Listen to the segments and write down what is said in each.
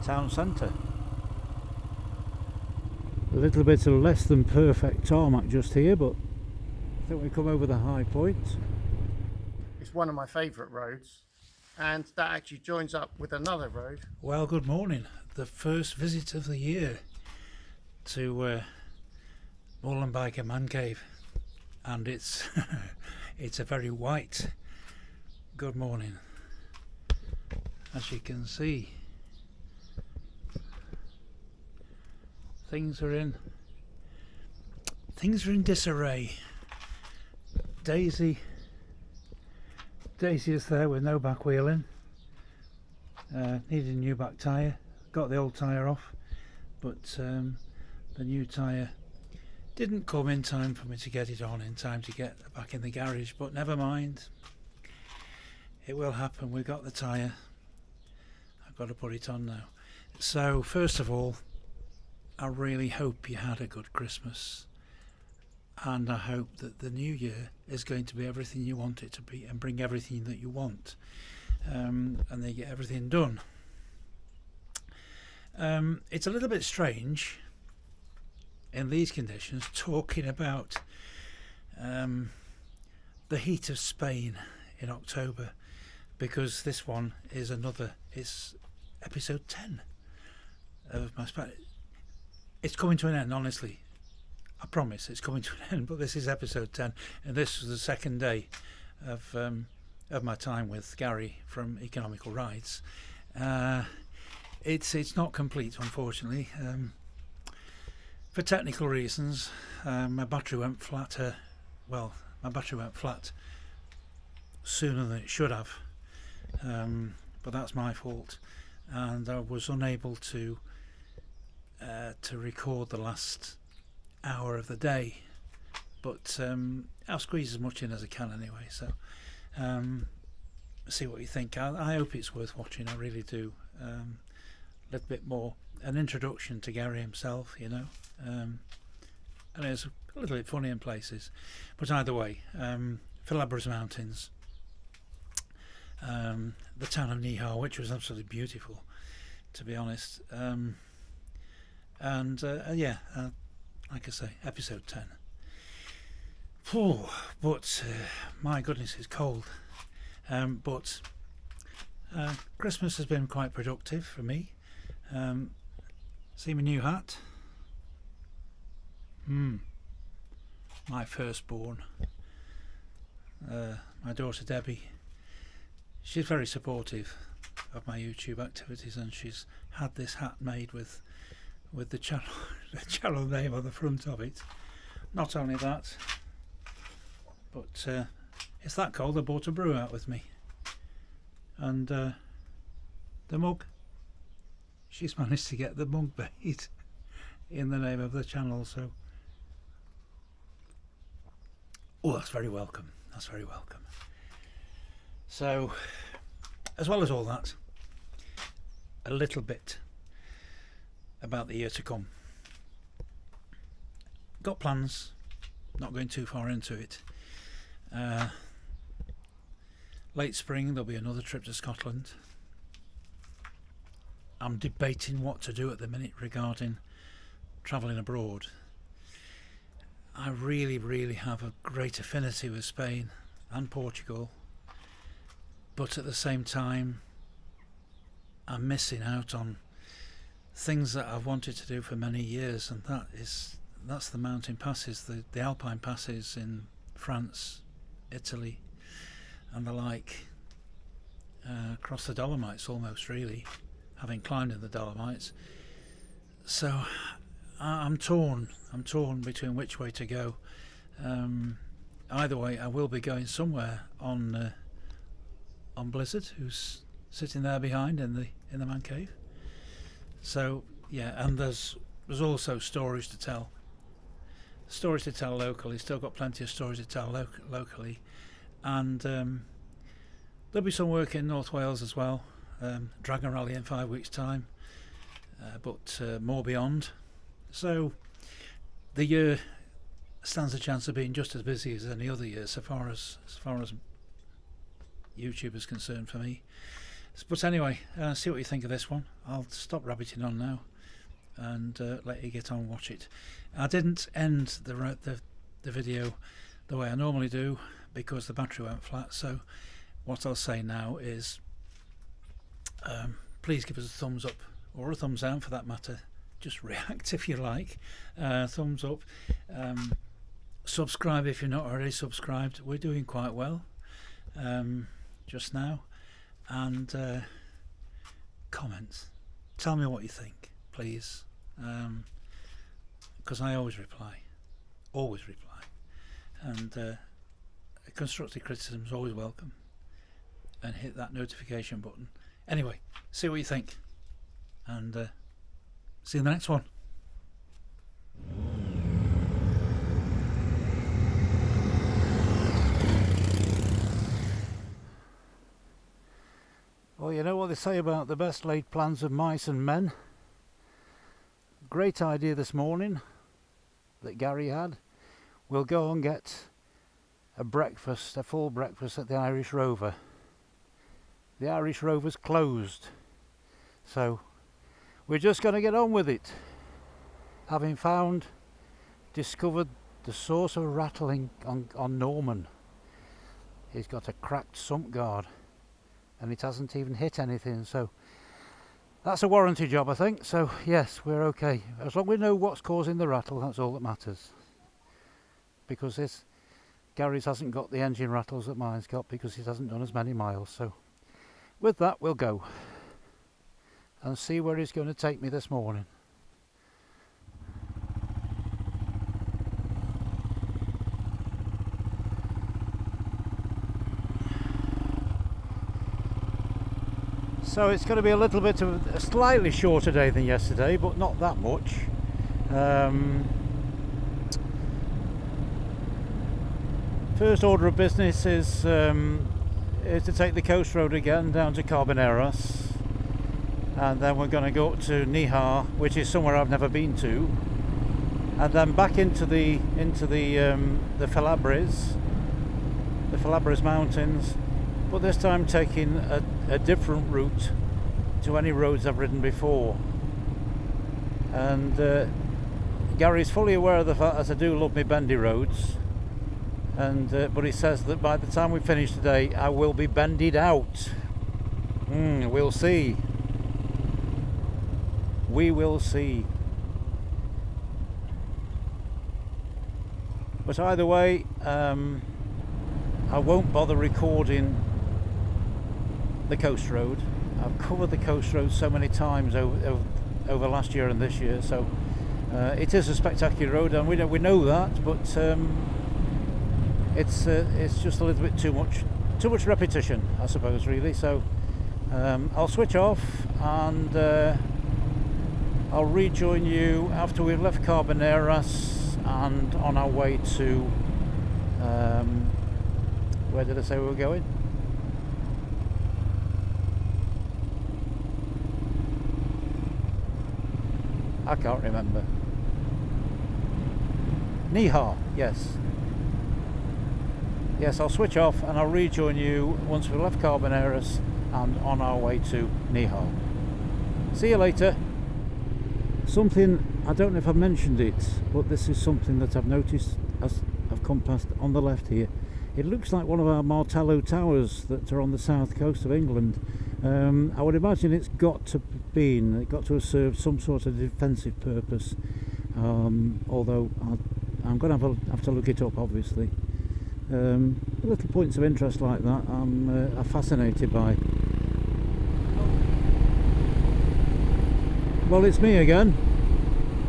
town centre. A little bit of less than perfect tarmac just here, but I think we come over the high point. It's one of my favourite roads, and that actually joins up with another road. Well, good morning. The first visit of the year to Moorland Biker Man Cave, and it's it's a very white good morning, as you can see. Things are in disarray. Daisy is there with no back wheeling. Needed a new back tyre. Got the old tyre off, but the new tyre didn't come in time for me to get it on in time to get back in the garage, but never mind. It will happen. We got the tyre. I've got to put it on now. So first of all, I really hope you had a good Christmas, and I hope that the new year is going to be everything you want it to be and bring everything that you want, and they get everything done. It's a little bit strange in these conditions talking about the heat of Spain in October, because this one is it's episode 10 of my Spanish. It's coming to an end, honestly. I promise it's coming to an end, but this is episode 10, and this was the second day of my time with Garry from Economical Rides. It's not complete, unfortunately. For technical reasons, my battery went flat. My battery went flat sooner than it should have, but that's my fault, and I was unable to record the last hour of the day, but I'll squeeze as much in as I can anyway, so see what you think. I hope it's worth watching, I really do. A little bit more an introduction to Garry himself, and it's a little bit funny in places, but either way, Filabres Mountains, the town of Nijar, which was absolutely beautiful, to be honest. Like I say, episode 10. But my goodness, it's cold. But Christmas has been quite productive for me. See my new hat? My firstborn. My daughter Debbie. She's very supportive of my YouTube activities, and she's had this hat made with the channel name on the front of it. Not only that, but it's that cold I bought a brew out with me, and the mug, she's managed to get the mug made in the name of the channel, so that's very welcome. So, as well as all that, a little bit about the year to come. Got plans, not going too far into it. Late spring there'll be another trip to Scotland. I'm debating what to do at the minute regarding travelling abroad. I really have a great affinity with Spain and Portugal, but at the same time I'm missing out on things that I've wanted to do for many years, and that's the mountain passes, the alpine passes in France, Italy and the like, across the Dolomites almost, really, having climbed in the Dolomites. So I'm torn between which way to go. Either way, I will be going somewhere on Blizzard, who's sitting there behind in the man cave. So yeah, and there's also stories to tell locally. Still got plenty of stories to tell locally, and there'll be some work in North Wales as well. Dragon Rally in 5 weeks' time, but more beyond. So the year stands a chance of being just as busy as any other year, so far as YouTube is concerned for me. But anyway, see what you think of this one. I'll stop rabbiting on now and let you get on and watch it. I didn't end the video the way I normally do because the battery went flat, so what I'll say now is please give us a thumbs up, or a thumbs down for that matter. Just react if you like. Thumbs up. Subscribe if you're not already subscribed. We're doing quite well just now. And comments. Tell me what you think, please. Because I always reply. Always reply. And constructive criticism is always welcome. And hit that notification button. Anyway, see what you think. And see you in the next one. Well, you know what they say about the best laid plans of mice and men. Great idea this morning that Garry had. We'll go and get a breakfast, a full breakfast at the Irish Rover. The Irish Rover's closed, so we're just going to get on with it. Having discovered the source of rattling on Norman. He's got a cracked sump guard and it hasn't even hit anything, so that's a warranty job, I think. So yes, we're okay. As long as we know what's causing the rattle, that's all that matters. Because Garry's hasn't got the engine rattles that mine's got because he hasn't done as many miles. So with that, we'll go and see where he's going to take me this morning. So it's going to be a little bit of a slightly shorter day than yesterday, but not that much. First order of business is to take the coast road again down to Carboneras, and then we're going to go up to Nijar, which is somewhere I've never been to, and then back into the Filabres Mountains, but this time taking a different route to any roads I've ridden before. And Garry's fully aware of the fact that I do love me bendy roads, and but he says that by the time we finish today I will be bended out. We'll see. We will see. But either way, I won't bother recording the coast road. I've covered the coast road so many times over last year and this year, so it is a spectacular road, and we know that, but it's just a little bit too much repetition, I suppose, really. So I'll switch off and I'll rejoin you after we've left Carboneras and on our way to where did I say we were going? I can't remember. Nijar, yes. Yes, I'll switch off and I'll rejoin you once we've left Carboneras and on our way to Nijar. See you later. Something, I don't know if I've mentioned it, but this is something that I've noticed as I've come past on the left here. It looks like one of our Martello towers that are on the south coast of England. I would imagine it's got to have served some sort of defensive purpose, although I'm going to have to look it up, obviously. Little points of interest like that I'm fascinated by. Well, it's me again.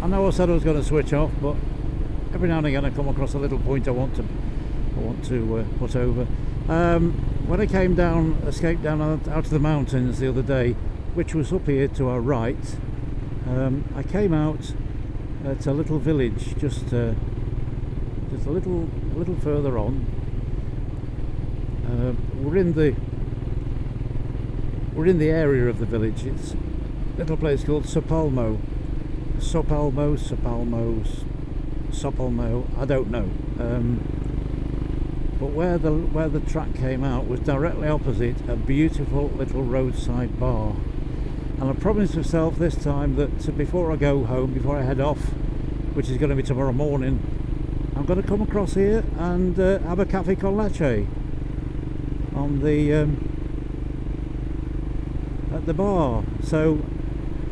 I know I said I was going to switch off, but every now and again I come across a little point I want to put over. When I escaped down out of the mountains the other day, which was up here to our right, I came out at a little village just a little further on. We're in the area of the village. It's a little place called Sopalmo, I don't know. but where the track came out was directly opposite a beautiful little roadside bar. And I promised myself this time that before I go home, before I head off, which is going to be tomorrow morning, I'm going to come across here and have a cafe con leche on the at the bar. So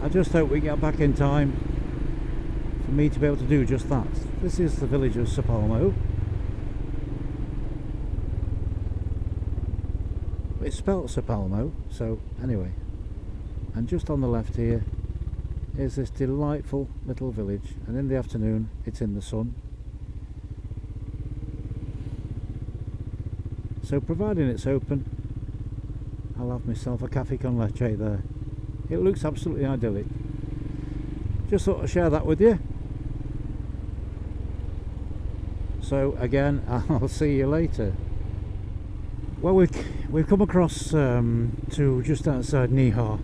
I just hope we get back in time for me to be able to do just that. This is the village of Sepalmo. It's spelt Sepalmo, so anyway. And just on the left here is this delightful little village, and in the afternoon it's in the sun. So providing it's open, I'll have myself a cafe con leche there. It looks absolutely idyllic. Just thought I'd share that with you. So again, I'll see you later. Well, we've come across to just outside Nijar.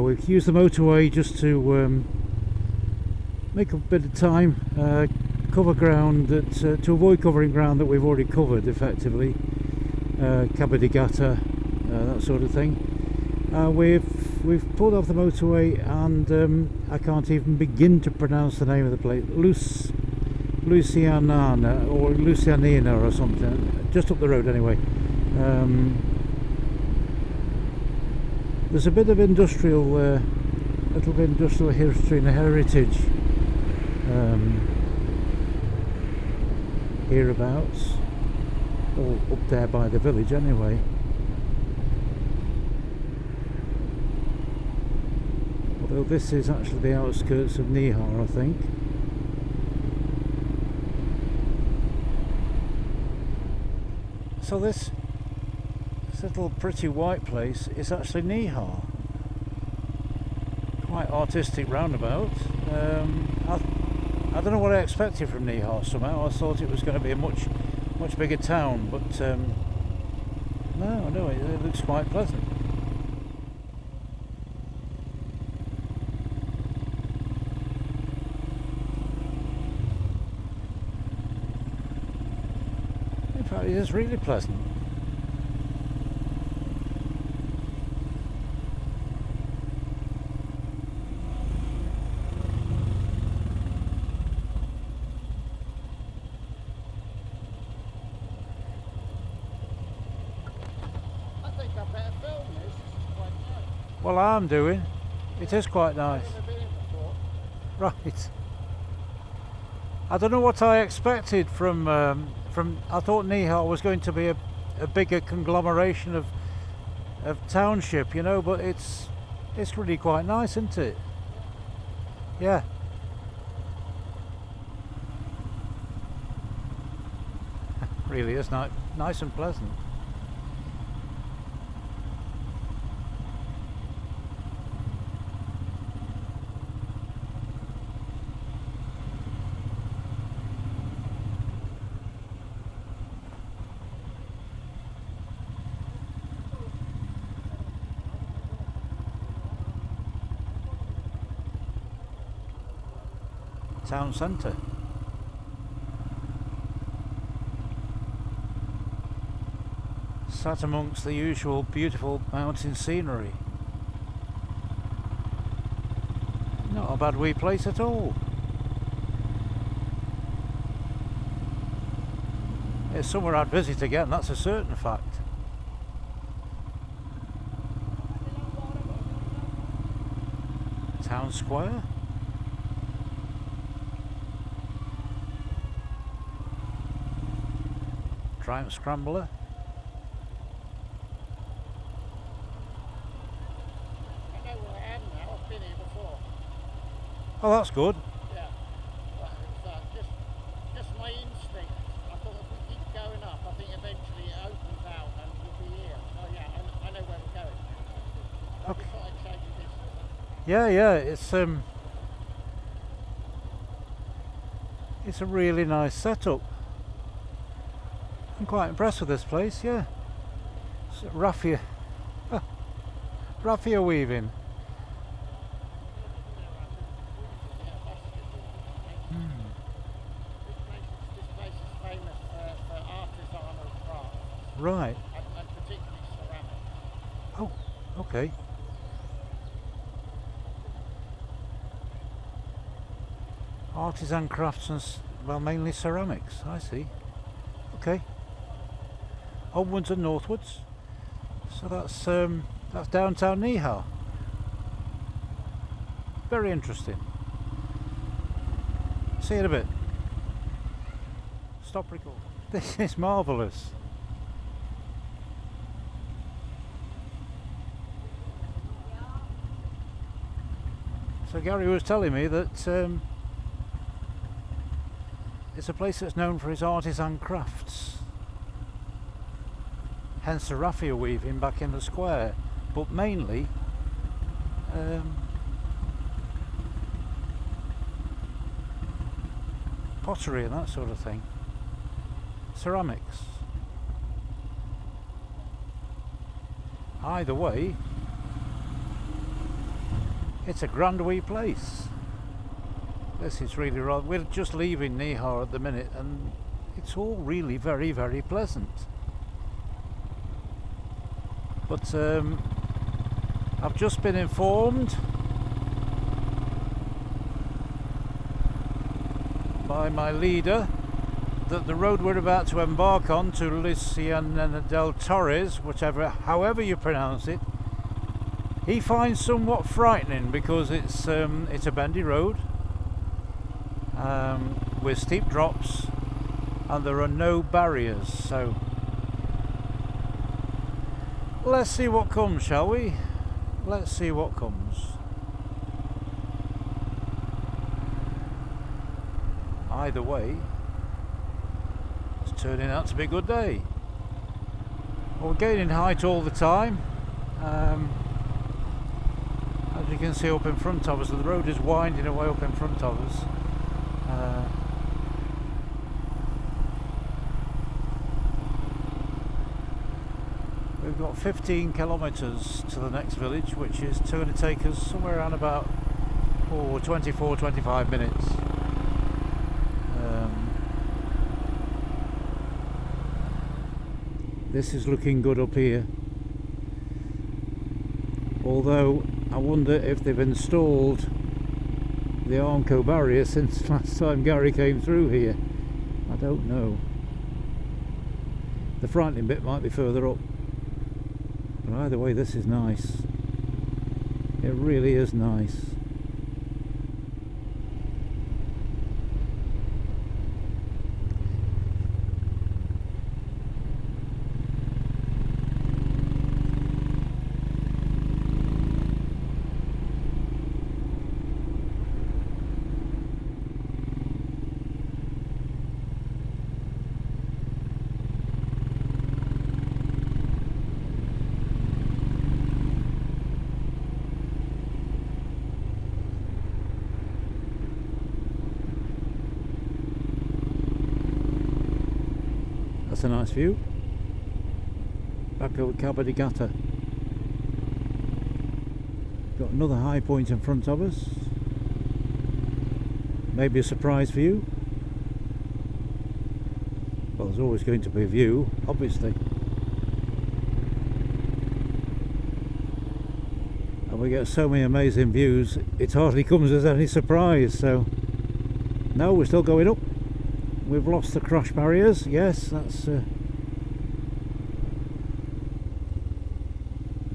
We've used the motorway just to make a bit of time, cover ground that to avoid covering ground that we've already covered effectively, Cabo de Gata, that sort of thing. We've pulled off the motorway, and I can't even begin to pronounce the name of the place. Lucianana or Lucianina or something, just up the road anyway. There's a bit of industrial, little bit of industrial history and heritage hereabouts, or up there by the village anyway. Although this is actually the outskirts of Nijar, I think. So this little pretty white place is actually Nijar. Quite artistic roundabout. I don't know what I expected from Nijar somehow. I thought it was going to be a much bigger town, but no, it looks quite pleasant. In fact, it is really pleasant. Well, I'm doing. It is quite nice. Right. I don't know what I expected from. I thought Nijar was going to be a bigger conglomeration of township, you know, but it's really quite nice, isn't it? Yeah. Really is nice and pleasant. Town centre. Sat amongst the usual beautiful mountain scenery. Not a bad wee place at all. It's somewhere I'd visit again, that's a certain fact. Town square. Triumph Scrambler. I know where I am now. I've been here before. Oh, that's good. Yeah. But it was just my instinct. I thought if we keep going up, I think eventually it opens out and we'll be here. Oh yeah, I know where we're going. I Okay. just thought I'd show you this. Yeah, it's a really nice setup. I'm quite impressed with this place, yeah. It's raffia weaving. This place is famous for artisan Right. and particularly ceramics. Oh, okay. Artisan crafts and well, mainly ceramics. I see. Okay. Onwards and northwards. So that's downtown Nijar. Very interesting. See you in a bit. Stop recording. This is marvellous. So Garry was telling me that it's a place that's known for its artisan crafts. Hence the raffia weaving back in the square, but mainly pottery and that sort of thing. Ceramics. Either way, it's a grand wee place. This is really rather. We're just leaving Nijar at the minute, and it's all really very, very pleasant. But I've just been informed by my leader that the road we're about to embark on to Luciana del Torres, however you pronounce it, he finds somewhat frightening because it's a bendy road with steep drops and there are no barriers. So let's see what comes, shall we? Let's see what comes. Either way, it's turning out to be a good day. Well, we're gaining height all the time. As you can see up in front of us, the road is winding away up in front of us. We've got 15 kilometres to the next village, which is going to take us somewhere around about 24-25 minutes. This is looking good up here, although I wonder if they've installed the Armco barrier since last time Garry came through here. I don't know. The frightening bit might be further up, but either way this is nice. It really is nice. That's a nice view. Back over Cabo de Gata. Got another high point in front of us. Maybe a surprise for you. Well, there's always going to be a view, obviously. And we get so many amazing views, it hardly comes as any surprise. So, no, we're still going up. We've lost the crash barriers. Yes, that's this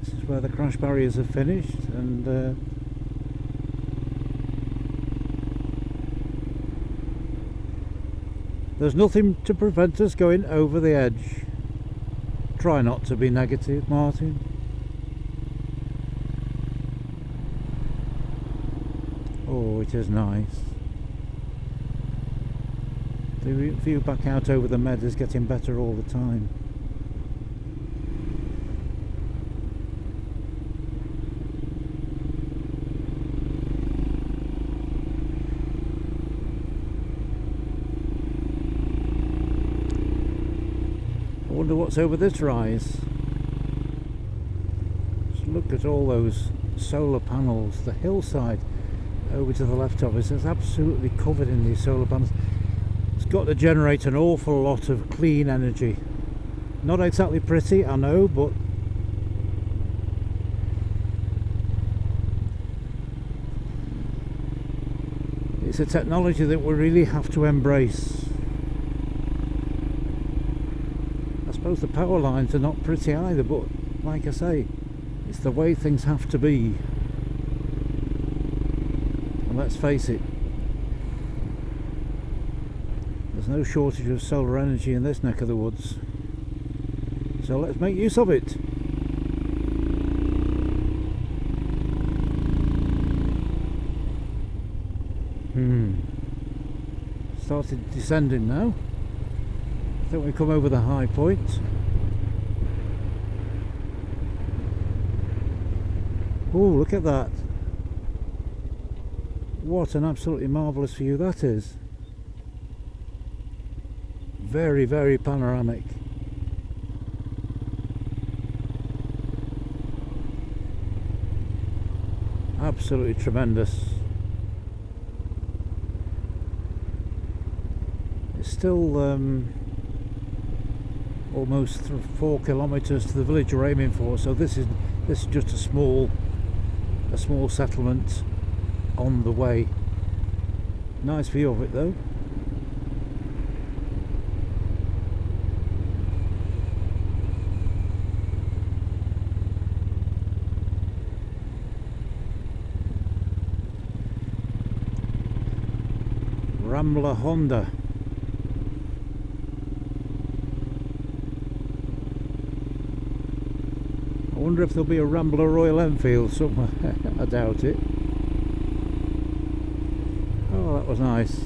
is where the crash barriers have finished, and there's nothing to prevent us going over the edge. Try not to be negative, Martin. Oh, it is nice. The view back out over the med is getting better all the time. I wonder what's over this rise. Just look at all those solar panels. The hillside over to the left of us is absolutely covered in these solar panels. Got to generate an awful lot of clean energy, Not exactly pretty, I know, but it's a technology that we really have to embrace. I suppose the power lines are not pretty either, but like I say, it's the way things have to be. And let's face it, there's no shortage of solar energy in this neck of the woods. So let's make use of it. Started descending now. I think we come over the high point. Oh, look at that. What an absolutely marvellous view that is. Very, very panoramic. Absolutely tremendous. It's still almost 4 kilometres to the village we're aiming for, so this is just a small settlement on the way. Nice view of it though. Rambler Honda. I wonder if there'll be a Rambler Royal Enfield somewhere. I doubt it. Oh, that was nice.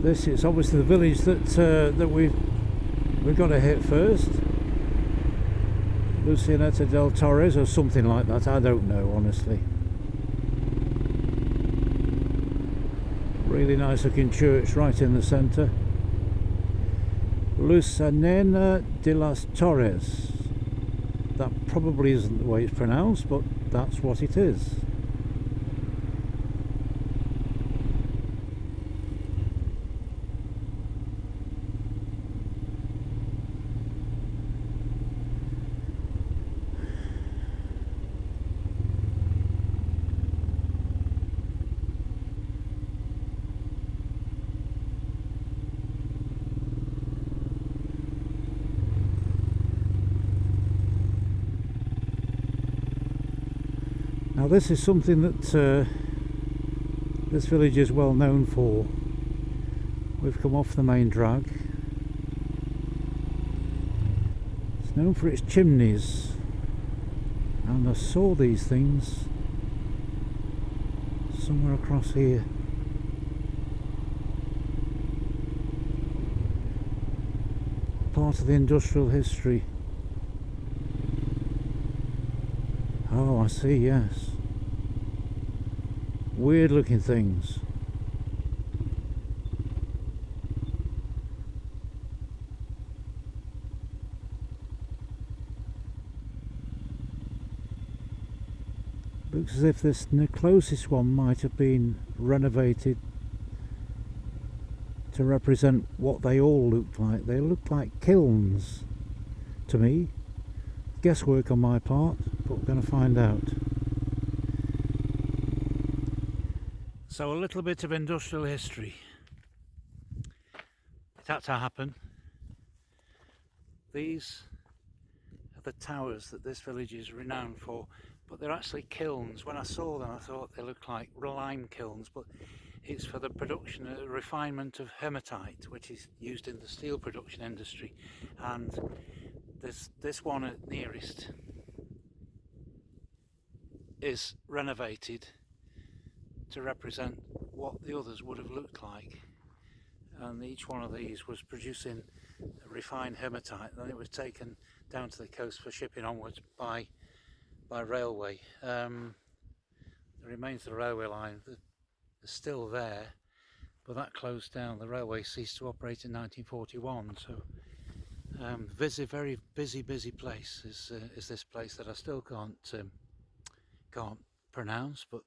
This is obviously the village that we've got to hit first. Lucianeta del Torres or something like that. I don't know, honestly. Really nice looking church right in the centre. Lucianena de las Torres. That probably isn't the way it's pronounced, but that's what it is. Now this is something that this village is well known for. We've come off the main drag. It's known for its chimneys, and I saw these things somewhere across here. Part of the industrial history. Oh, I see, yes. Weird looking things. Looks as if this the closest one might have been renovated to represent what they all looked like. They looked like kilns to me. Guesswork on my part, but we're going to find out. So a little bit of industrial history. It had to happen. These are the towers that this village is renowned for, but they're actually kilns. When I saw them I thought they looked like lime kilns, but it's for the production, refinement of hematite, which is used in the steel production industry. And this one at nearest is renovated to represent what the others would have looked like, and each one of these was producing refined hematite, and then it was taken down to the coast for shipping onwards by railway. There the remains of the railway line that are still there, but that closed down. The railway ceased to operate in 1941. So very busy place is this place that I still can't pronounce. But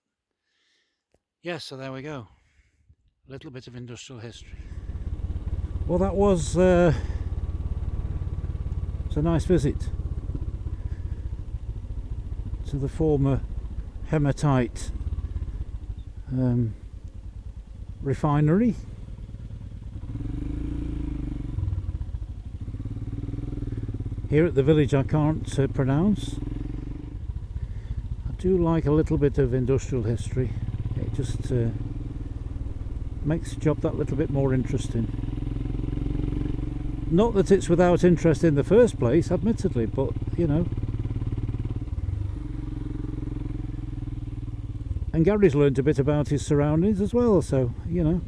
yeah, so there we go. A little bit of industrial history. Well, that was it's a nice visit to the former hematite refinery. Here at the village I can't pronounce. I do like a little bit of industrial history. It just makes the job that little bit more interesting. Not that it's without interest in the first place, admittedly, but you know. And Gary's learned a bit about his surroundings as well, so you know.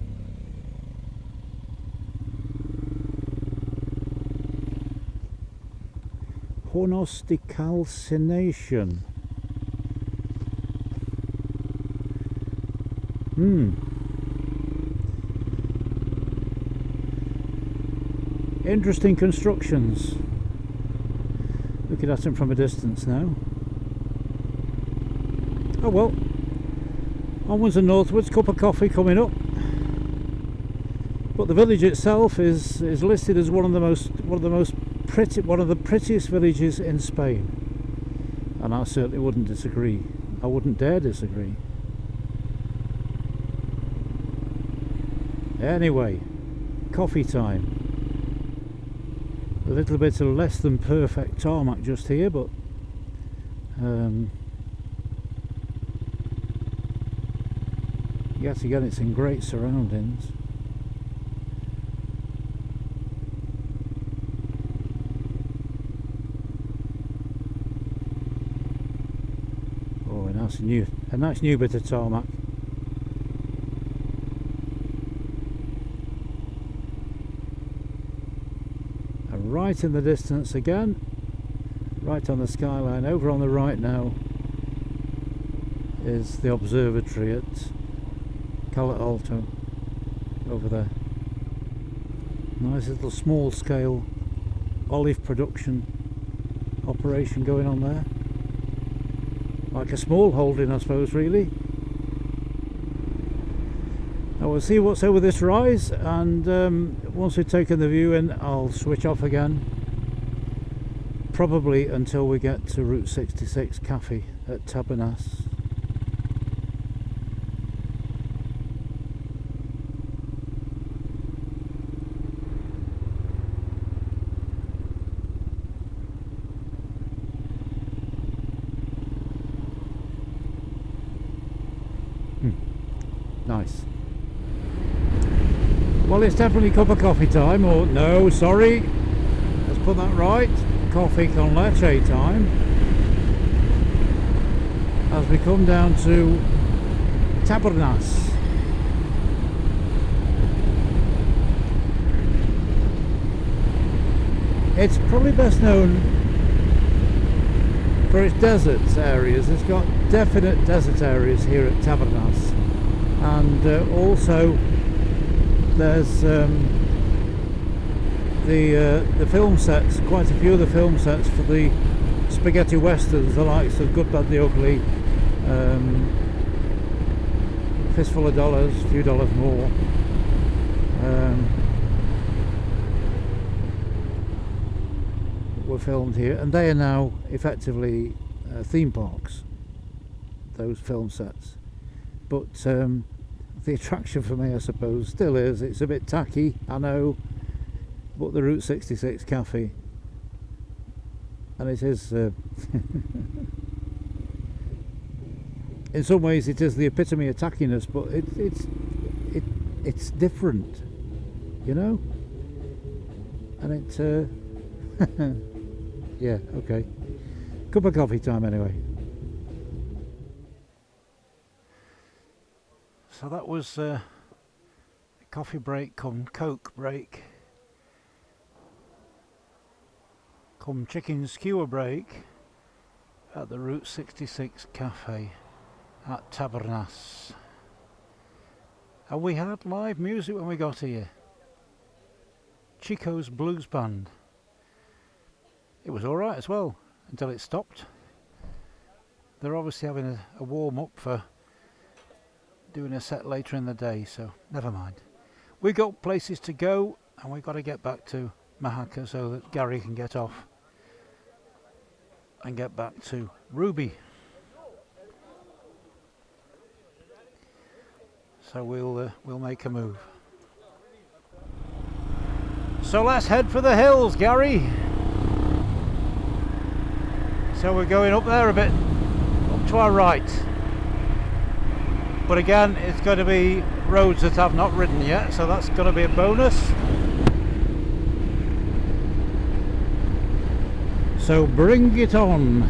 Hornos de calcination. Interesting constructions. Looking at them from a distance now. Oh well. Onwards and northwards, cup of coffee coming up. But the village itself is listed as one of the prettiest villages in Spain, and I certainly wouldn't disagree. I wouldn't dare disagree. Anyway, coffee time. A little bit of less than perfect tarmac just here, but yet again it's in great surroundings. Oh, a nice new bit of tarmac. And right in the distance again, right on the skyline, over on the right now, is the observatory at Cala Alto over there. Nice little small scale olive production operation going on there. Like a small holding, I suppose, really. Now we'll see what's over this rise, and once we've taken the view in, I'll switch off again. Probably until we get to Route 66 Cafe at Tabernas. Nice. Well, it's definitely cup of coffee time, or no, sorry, let's put that right, coffee con leche time, as we come down to Tabernas. It's probably best known for its desert areas. It's got definite desert areas here at Tabernas. And also there's the film sets, quite a few of the film sets for the spaghetti westerns, the likes of Good, Bad, the Ugly, Fistful of Dollars, a few dollars more, were filmed here, and they are now effectively theme parks, those film sets. But the attraction for me, I suppose, still is, it's a bit tacky, I know, but the Route 66 Cafe, and it is in some ways it is the epitome of tackiness, but it's different, you know, and it yeah, okay, cup of coffee time anyway. So that was a coffee break come Coke break come chicken skewer break at the Route 66 Cafe. at Tabernas. And we had live music when we got here. Chico's Blues Band. It was alright as well, until it stopped. They're obviously having a warm-up for doing a set later in the day, so never mind. We've got places to go, and we've got to get back to Mahaka so that Garry can get off and get back to Ruby. So we'll make a move. So let's head for the hills, Garry. So we're going up there a bit, up to our right. But again, it's going to be roads that I've not ridden yet, so that's going to be a bonus. So bring it on.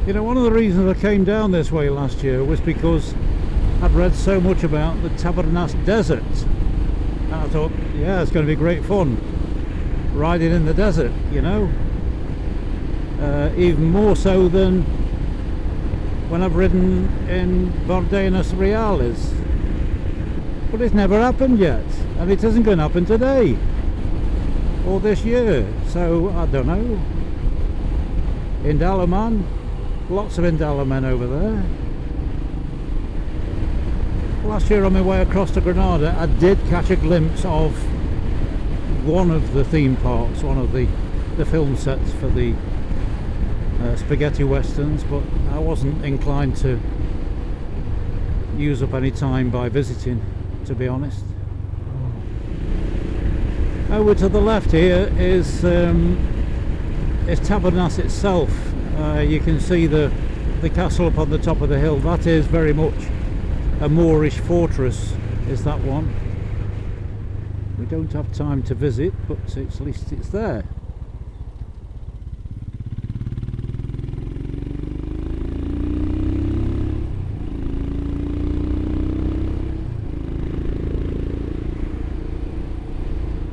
You know, one of the reasons I came down this way last year was because I'd read so much about the Tabernas Desert. And I thought, yeah, it's going to be great fun riding in the desert, you know. Even more so than when I've ridden in Bordenas Reales. But it's never happened yet, and it isn't going to happen today or this year, so I don't know. Indalaman, lots of Indalaman over there. Last year on my way across to Granada, I did catch a glimpse of one of the theme parks, one of the film sets for the spaghetti westerns, but I wasn't inclined to use up any time by visiting, to be honest. Over to the left here is Tabernas itself. You can see the castle up on the top of the hill. That is very much a Moorish fortress, is that one. We don't have time to visit, but at least it's there.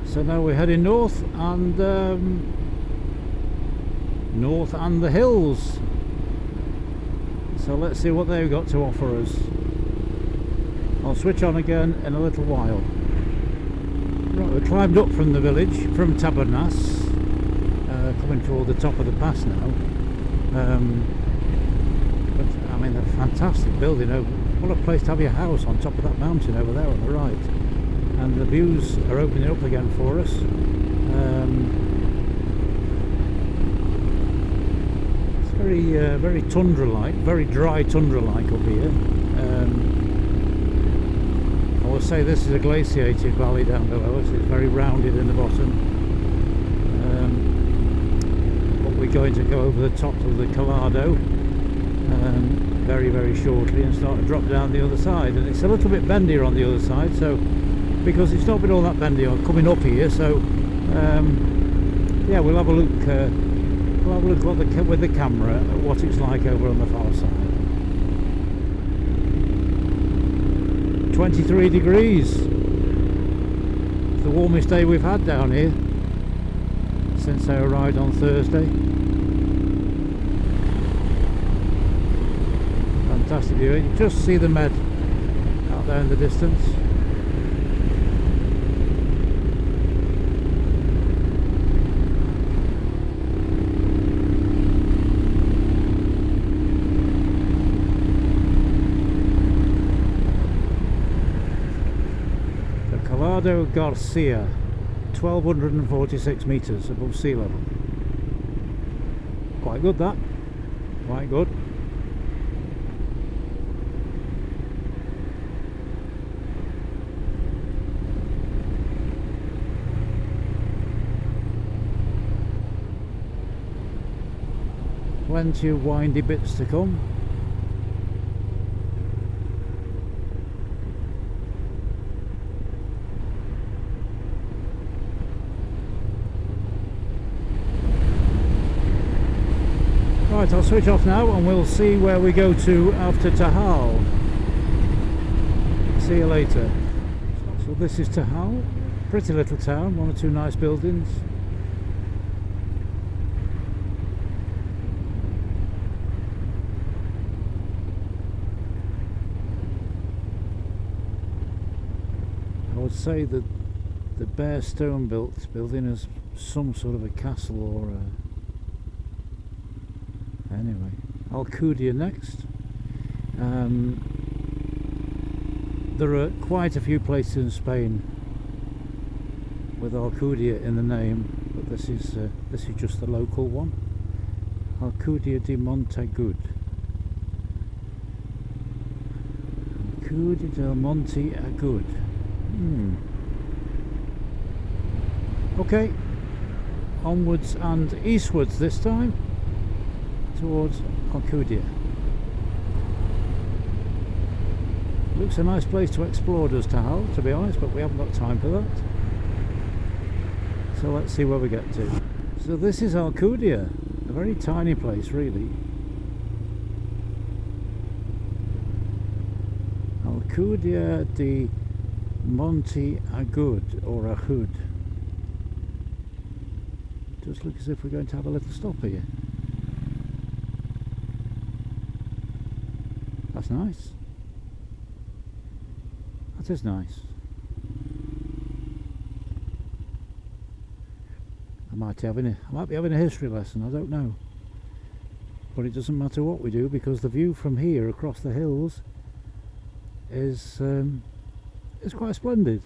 So now we're heading north and the hills. So let's see what they've got to offer us. I'll switch on again in a little while. Right, we climbed up from the village, from Tabernas, coming toward the top of the pass now. But I mean, a fantastic building. What a place to have your house on top of that mountain over there on the right. And the views are opening up again for us. It's very tundra-like, very dry tundra-like up here. I will say this is a glaciated valley down below us. It's very rounded in the bottom. But we're going to go over the top of the Collado very shortly and start to drop down the other side. And it's a little bit bendier on the other side, so because it's not been all that bendy on coming up here, so yeah, we'll have a look. We'll have a look with the camera at what it's like over on the far side. 23 degrees. It's the warmest day we've had down here since I arrived on Thursday. Fantastic view. You can just see the Med out there in the distance. Garcia, 1246 metres above sea level. Quite good, that. Quite good. Plenty of windy bits to come. Right, I'll switch off now and we'll see where we go to after Tahal. See you later. So this is Tahal, pretty little town, one or two nice buildings. would say that the bare stone building is some sort of a castle or a... Anyway, Alcudia next. There are quite a few places in Spain with Alcudia in the name, but this is just the local one. Alcudia de Montagut. Alcudia del Monte Agud. Okay, onwards and eastwards this time towards Alcudia. Looks a nice place to explore, does Tahal, to be honest, but we haven't got time for that. So let's see where we get to. So this is Alcudia, a very tiny place really. Alcudia de Monte Agud, or Ahud. It does look as if we're going to have a little stop here. That's nice. That is nice. I might be having a history lesson, I don't know. But it doesn't matter what we do, because the view from here across the hills is quite splendid.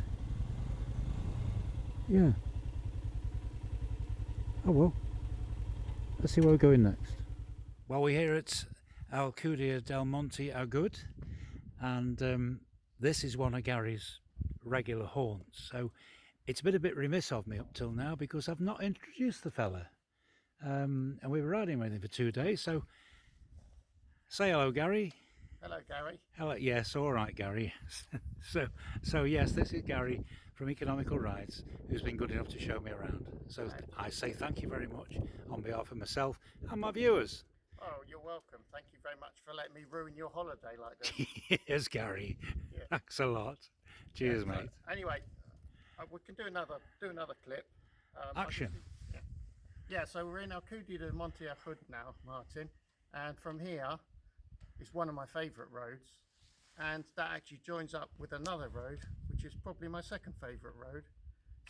Yeah. Oh well. Let's see where we're going next. Well, we're here at Alcudia del Monte Agud, and this is one of Garry's regular haunts. So it's been a bit remiss of me up till now because I've not introduced the fella. And we were riding with him for 2 days, so say hello, Garry. Hello, Gary. Hello, yes, all right, Garry. so yes, this is Garry from Economical Rides, who's been good enough to show me around. So I say thank you very much on behalf of myself and my viewers. Oh, you're welcome. Thank you very much for letting me ruin your holiday like this. Cheers, Garry. Yeah. Thanks a lot. Cheers, Yeah, mate. So, anyway, we can do another clip. Action. Yeah, so we're in Alcudia de Monte Agud now, Martin, and from here is one of my favourite roads, and that actually joins up with another road, which is probably my second favourite road.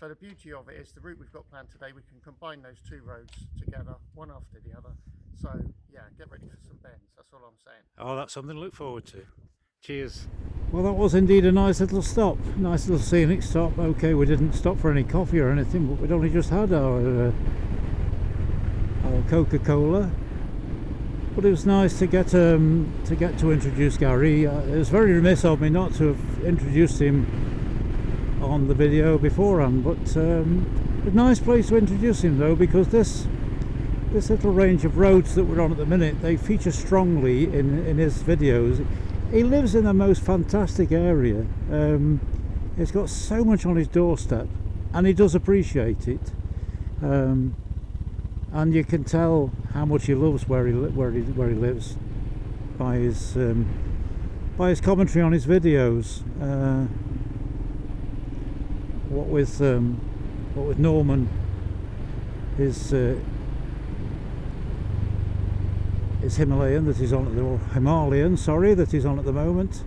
So the beauty of it is the route we've got planned today, we can combine those two roads together, one after the other. So yeah, get ready for some bends, that's all I'm saying. Oh, that's something to look forward to. Cheers. Well, that was indeed a nice little stop, nice little scenic stop. Okay, we didn't stop for any coffee or anything, but we'd only just had our Coca-Cola. But it was nice to get to introduce Garry. It was very remiss of me not to have introduced him on the video beforehand, but a nice place to introduce him though, because this little range of roads that we're on at the minute, they feature strongly in his videos. He lives in the most fantastic area. He's got so much on his doorstep, and he does appreciate it. And you can tell how much he loves where he lives by his commentary on his videos. What with Norman, his Himalayan that he's on at the Himalayan, sorry, that he's on at the moment,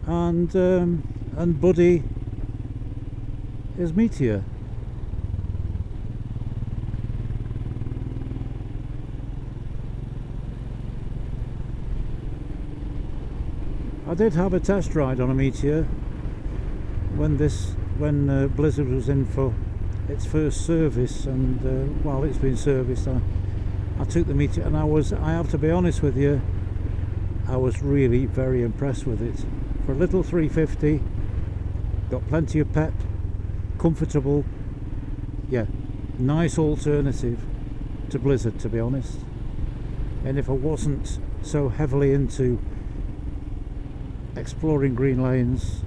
and Buddy, his Meteor. I did have a test ride on a Meteor when Blizzard was in for its first service, and while it's been serviced, I took the Meteor, and I have to be honest with you, I was really very impressed with it. For a little 350, got plenty of pep, comfortable, yeah, nice alternative to Blizzard, to be honest. And if I wasn't so heavily into exploring green lanes,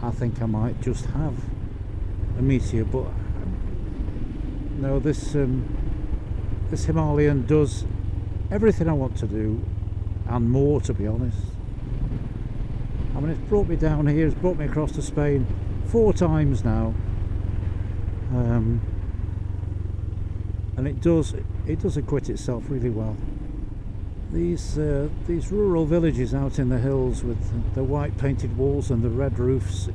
I think I might just have a Meteor. But no, this Himalayan does everything I want to do and more, to be honest. I mean, it's brought me down here, it's brought me across to Spain 4 times now, and it does acquit itself really well. These rural villages out in the hills with the white painted walls and the red roofs,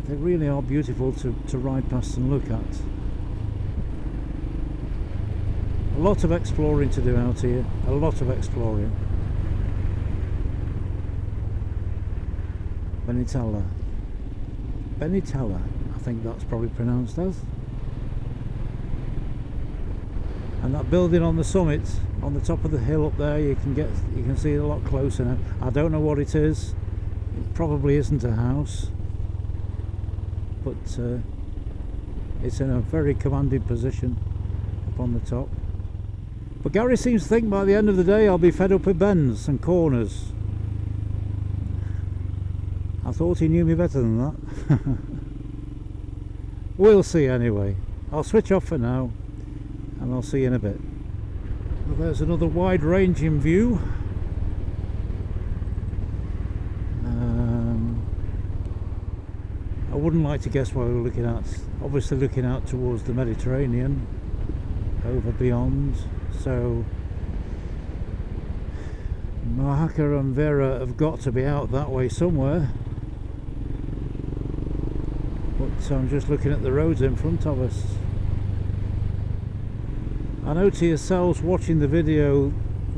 they really are beautiful to ride past and look at. A lot of exploring to do out here, a lot of exploring. Benitala, I think that's probably pronounced as. And that building on the summit, on the top of the hill up there, you can see it a lot closer now. I don't know what it is. It probably isn't a house, but it's in a very commanding position up on the top. But Garry seems to think by the end of the day I'll be fed up with bends and corners. I thought he knew me better than that. We'll see anyway. I'll switch off for now and I'll see you in a bit. Well, there's another wide-ranging view. I wouldn't like to guess what we're looking at. Obviously looking out towards the Mediterranean over beyond. So Mahaka and Vera have got to be out that way somewhere. But I'm just looking at the roads in front of us. I know to yourselves watching the video,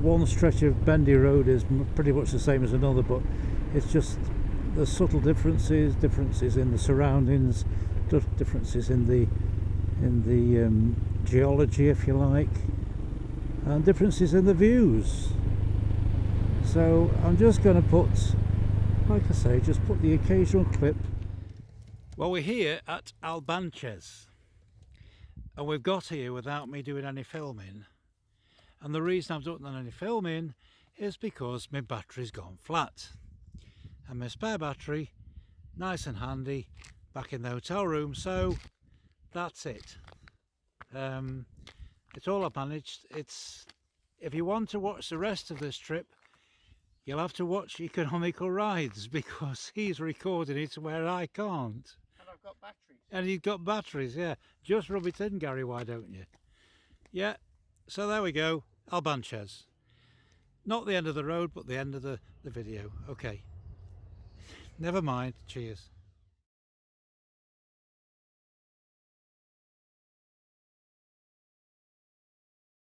one stretch of bendy road is pretty much the same as another, but it's just the subtle differences in the surroundings, differences in the geology, if you like, and differences in the views. So I'm just going to put, like I say, just put the occasional clip. Well, we're here at Albanches. And we've got here without me doing any filming, and the reason I've not done any filming is because my battery's gone flat, and my spare battery, nice and handy, back in the hotel room. So that's it. It's all I've managed. If you want to watch the rest of this trip, you'll have to watch Economical Rides, because he's recording it where I can't. And I've got batteries. And you've got batteries, yeah. Just rub it in, Garry, why don't you? Yeah, so there we go, Albanches. Not the end of the road, but the end of the video. Okay. Never mind, cheers.